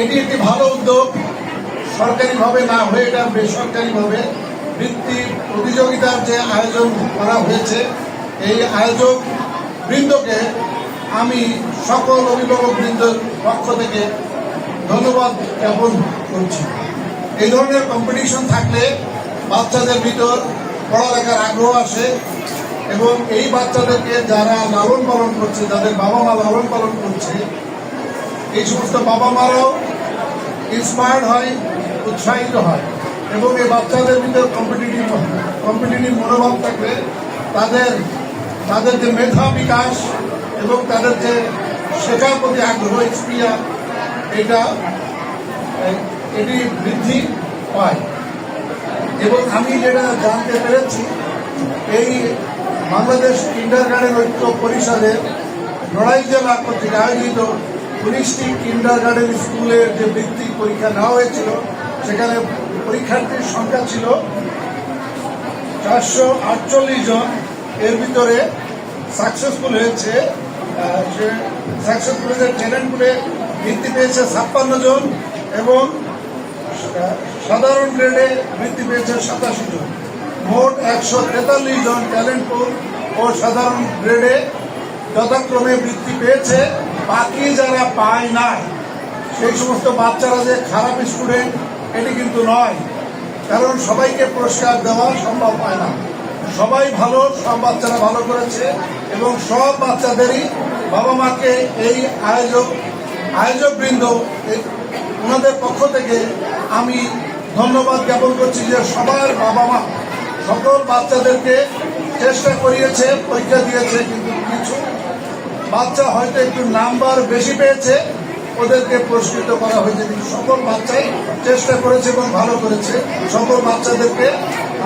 এটি একটি ভালো উদ্যোগ। সরকারিভাবে না হয়ে এটা বেসরকারিভাবে বৃত্তি প্রতিযোগিতার যে আয়োজন করা হয়েছে, এই আয়োজক বৃন্দকে আমি সকল অভিভাবক বৃন্দের পক্ষ থেকে ধন্যবাদ জ্ঞাপন করছি। এই ধরনের কম্পিটিশন থাকলে বাচ্চাদের ভিতর পড়ালেখার আগ্রহ আসে এবং এই বাচ্চাদেরকে যারা লালন পালন করছে, যাদের বাবা মা লালন পালন করছে, এই সমস্ত বাবা মারাও ইন্সপায়ার্ড হয়, উৎসাহিত হয় এবং এই বাচ্চাদের ভিতরে কম্পিটিটিভ মনোভাব থাকলে তাদের যে মেধা বিকাশ এবং তাদের যে শেখার প্রতি আগ্রহ, স্প্রিয়া, এটি বৃদ্ধি পায়। এবং আমি যেটা জানতে পেরেছি, এই বাংলাদেশ কিন্ডারগার্টেন ঐক্য পরিষদের লড়াই জেলা কর্তৃক আয়োজিত 19টি কিন্ডারগার্টেন স্কুলের যে বৃত্তি পরীক্ষা নেওয়া হয়েছিল, সেখানে পরীক্ষার্থীর সংখ্যা ছিল 448 জন। এর ভিতরে সাকসেসফুল হয়েছে, ট্যালেন্ট পুলে বৃত্তি পেয়েছে 56 জন এবং সাধারণ গ্রেডে বৃত্তি পেয়েছে 87 জন। মোট 143 জন ট্যালেন্ট পুল ও সাধারণ গ্রেডে যথাক্রমে বৃত্তি পেয়েছে। বাকি যারা পায় না, সেই সমস্ত বাচ্চারা যে খারাপ স্টুডেন্ট এটি কিন্তু নয়, কারণ সবাইকে পুরস্কার দেওয়া সম্ভব হয় না। সবাই ভালো, সব বাচ্চারা ভালো করেছে এবং সব বাচ্চাদেরই বাবা মাকে এই আয়োজকবৃন্দ ওনাদের পক্ষ থেকে আমি ধন্যবাদ জ্ঞাপন করছি যে সবার বাবা মা সকল বাচ্চাদেরকে চেষ্টা করিয়েছে, পরীক্ষা দিয়েছে, কিন্তু কিছু বাচ্চা হয়তো একটু নাম্বার বেশি পেয়েছে, ওদেরকে পুরস্কৃত করা হয়েছে, কিন্তু সকল বাচ্চাই চেষ্টা করেছে এবং ভালো করেছে। সকল বাচ্চাদেরকে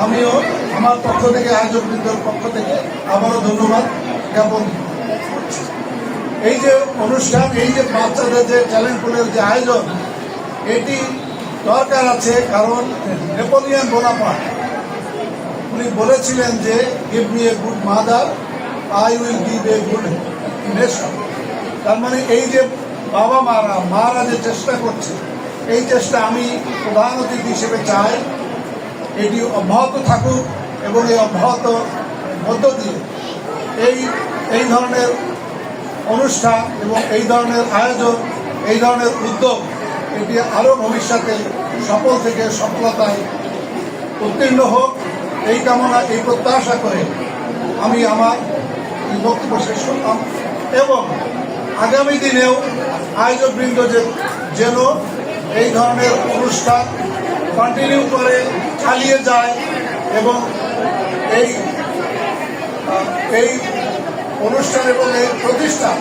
আমিও আমার পক্ষ থেকে, আয়োজকবৃন্দর পক্ষ থেকে আবারও ধন্যবাদ জ্ঞাপন করছি। এই যে অনুষ্ঠান, এই যে বাচ্চাদের যে ট্যালেন্ট পুলের যে আয়োজন, এটি দরকার আছে, কারণ নেপোলিয়ন বোনাপার্ট উনি বলেছিলেন যে give me a good mother, I will give a good nation. তার মানে এই যে বাবা মারা যে চেষ্টা করছে, এই চেষ্টা আমি প্রধান অতিথি হিসেবে চাই এটি অব্যাহত থাকুক এবং এই অব্যাহত মধ্য দিয়ে এই ধরনের অনুষ্ঠান এবং এই ধরনের আয়োজন, এই ধরনের উদ্যোগ এটি আরও ভবিষ্যতে সফল থেকে সফলতায় উত্তীর্ণ হোক, এই কামনা, এই প্রত্যাশা করে আমি আমার বক্তব্য শেষ করলাম। এবং আগামী দিনেও আয়োজকবৃন্দ যেন এই ধরনের অনুষ্ঠান কন্টিনিউ করে চালিয়ে যায় এবং এই অনুষ্ঠান এবং এই প্রতিষ্ঠান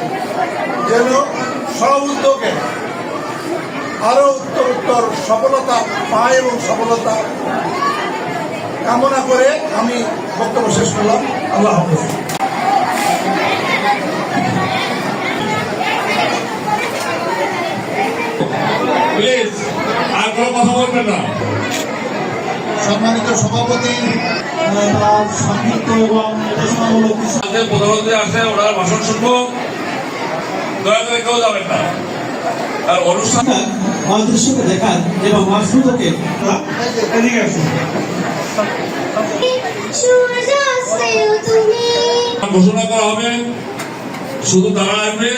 যেন সব উদ্যোগে আরও উত্তর সফলতা পায় এবং সফলতা কামনা করে আমি বক্তব্য শেষ করলাম। আল্লাহ হাফেজ। প্লিজ আর কোনো কথা বলবেন না। সম্মানিত সভাপতি, সংক্ষিপ্ত এবং প্রধানমন্ত্রী আসে, ওনার ভাষণ শুনবো, দয়া করে কেউ যাবেন না। আর অনুষ্ঠান অদৃশ্যকে দেখান এবং মাসুদকে এদিকে আসুন। ঘোষণা করা হবে, শুধু তারা আসবে।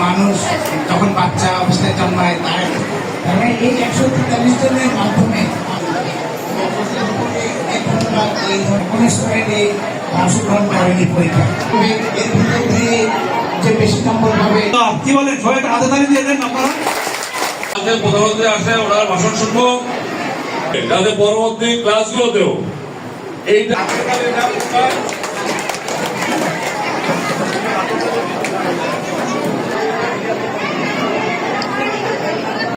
মানুষ যখন বাচ্চা অবস্থায় জন্মায়, তারা এই 143 জনের মাধ্যমে অংশগ্রহণ করেনি পরীক্ষা। এর ভিতরে যে বেশি নম্বর পাবে, কি বলেন, সবাই হাতে তালি দিয়ে দেন আপনারা। প্রধানমন্ত্রী আসে, ওনার ভাষণ শুনবো, যাতে পরবর্তী ক্লাসগুলোতেও এইটা